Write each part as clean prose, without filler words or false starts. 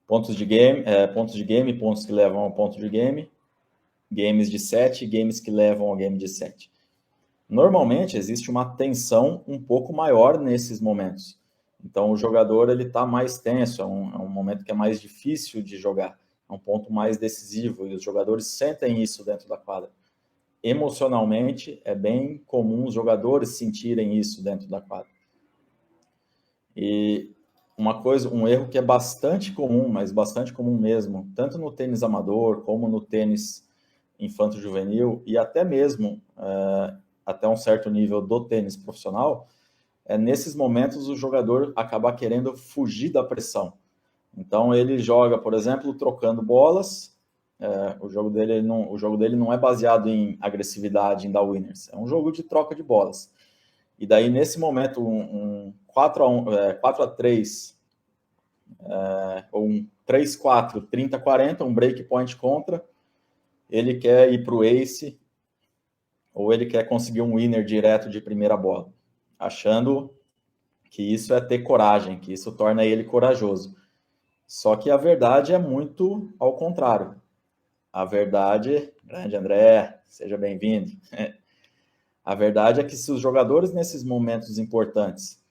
pontos de game, pontos que levam ao ponto de game, games de set, games que levam ao game de set. Normalmente existe uma tensão um pouco maior nesses momentos. Então o jogador ele está mais tenso, é um momento que é mais difícil de jogar, é um ponto mais decisivo e os jogadores sentem isso dentro da quadra. Emocionalmente é bem comum os jogadores sentirem isso dentro da quadra. E um erro que é bastante comum, mas bastante comum mesmo, tanto no tênis amador como no tênis infanto-juvenil e até mesmo até um certo nível do tênis profissional, nesses momentos o jogador acaba querendo fugir da pressão. Então ele joga, por exemplo, trocando bolas. O jogo dele não é baseado em agressividade, em dar winners. É um jogo de troca de bolas. E daí, nesse momento, um 4-3, ou um 3-4, 30-40, um break point contra, ele quer ir para o ace, ou ele quer conseguir um winner direto de primeira bola, achando que isso é ter coragem, que isso torna ele corajoso. Só que a verdade é muito ao contrário. A verdade, grande André, seja bem-vindo. A verdade é que se os jogadores nesses momentos importantes,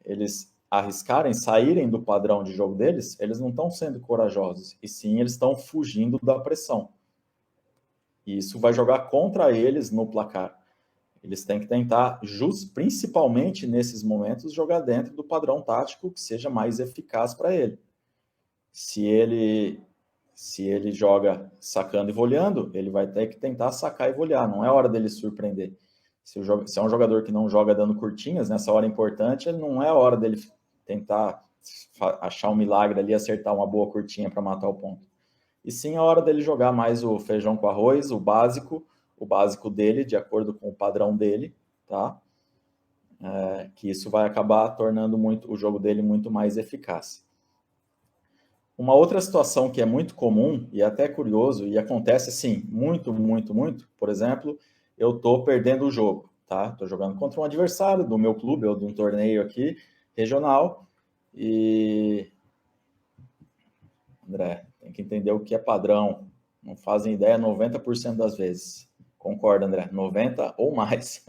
eles arriscarem, saírem do padrão de jogo deles, eles não estão sendo corajosos, e sim eles estão fugindo da pressão. E isso vai jogar contra eles no placar. Eles têm que tentar, principalmente nesses momentos, jogar dentro do padrão tático que seja mais eficaz para ele. Se ele joga sacando e voleando, ele vai ter que tentar sacar e volear, não é hora dele surpreender. Se é um jogador que não joga dando curtinhas, nessa hora importante, não é hora dele tentar achar um milagre ali, acertar uma boa curtinha para matar o ponto. E sim a hora dele jogar mais o feijão com arroz, o básico dele, de acordo com o padrão dele, tá? Que isso vai acabar tornando o jogo dele muito mais eficaz. Uma outra situação que é muito comum e até curioso, e acontece assim, muito, por exemplo, eu estou perdendo o jogo, tá? Estou jogando contra um adversário do meu clube ou de um torneio aqui, regional, e... André, tem que entender o que é padrão. Não fazem ideia 90% das vezes. Concorda, André? 90% ou mais.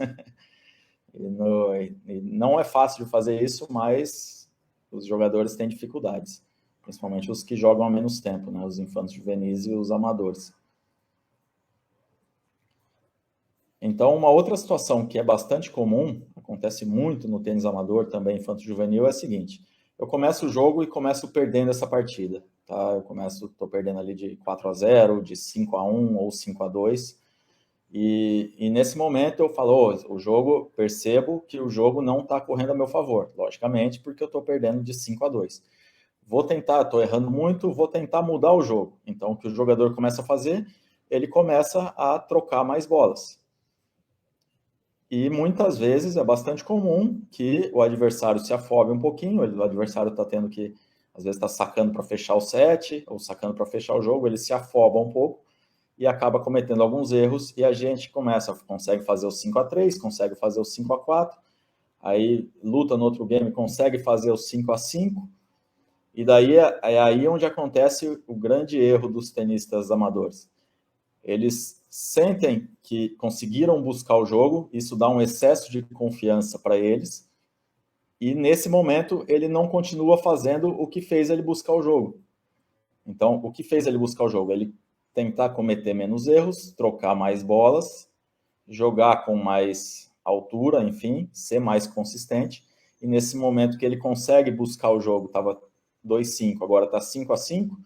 E não é fácil de fazer isso, mas os jogadores têm dificuldades. Principalmente os que jogam há menos tempo, né? Os infantos juvenis e os amadores. Então, uma outra situação que é bastante comum, acontece muito no tênis amador, também infanto-juvenil, é a seguinte: eu começo o jogo e começo perdendo essa partida, tá? Estou perdendo ali de 4-0, de 5-1 ou 5-2, e nesse momento eu falo, percebo que o jogo não está correndo a meu favor, logicamente, porque eu estou perdendo de 5-2. Vou tentar, estou errando muito, vou tentar mudar o jogo. Então, o que o jogador começa a fazer? Ele começa a trocar mais bolas. E muitas vezes é bastante comum que o adversário se afobe um pouquinho, o adversário está tendo que, às vezes está sacando para fechar o set, ou sacando para fechar o jogo, ele se afoba um pouco e acaba cometendo alguns erros, e a gente consegue fazer o 5-3, consegue fazer o 5-4, aí luta no outro game, consegue fazer o 5-5, e daí é aí onde acontece o grande erro dos tenistas amadores. Eles sentem que conseguiram buscar o jogo, isso dá um excesso de confiança para eles, e nesse momento ele não continua fazendo o que fez ele buscar o jogo. Então, o que fez ele buscar o jogo? Ele tentar cometer menos erros, trocar mais bolas, jogar com mais altura, enfim, ser mais consistente, e nesse momento que ele consegue buscar o jogo, estava 2-5, agora está 5-5,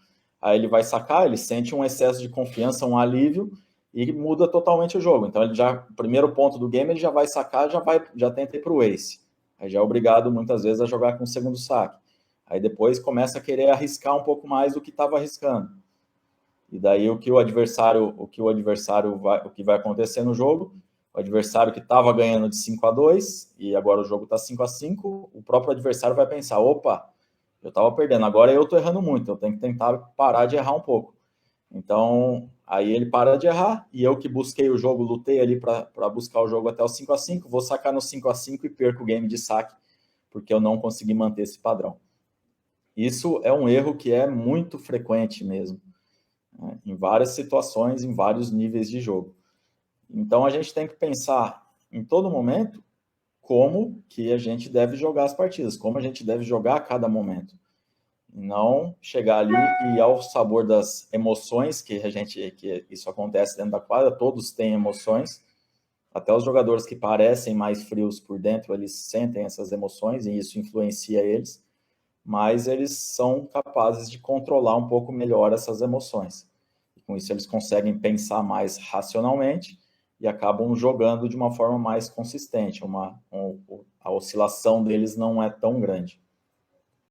aí ele vai sacar, ele sente um excesso de confiança, um alívio, e muda totalmente o jogo. Então, o primeiro ponto do game, ele já vai sacar, já tenta ir para o ace. Aí já é obrigado, muitas vezes, a jogar com o segundo saque. Aí depois começa a querer arriscar um pouco mais do que estava arriscando. E daí o que vai acontecer no jogo, o adversário que estava ganhando de 5-2 e agora o jogo está 5-5, o próprio adversário vai pensar, opa, eu estava perdendo, agora eu estou errando muito, eu tenho que tentar parar de errar um pouco. Então, aí ele para de errar, e eu que busquei o jogo, lutei ali para buscar o jogo até o 5-5, vou sacar no 5-5 e perco o game de saque, porque eu não consegui manter esse padrão. Isso é um erro que é muito frequente mesmo, né? Em várias situações, em vários níveis de jogo. Então, a gente tem que pensar em todo momento como que a gente deve jogar as partidas, como a gente deve jogar a cada momento. Não chegar ali e ao sabor das emoções que isso acontece dentro da quadra, todos têm emoções, até os jogadores que parecem mais frios por dentro, eles sentem essas emoções e isso influencia eles, mas eles são capazes de controlar um pouco melhor essas emoções. E com isso eles conseguem pensar mais racionalmente e acabam jogando de uma forma mais consistente, a oscilação deles não é tão grande.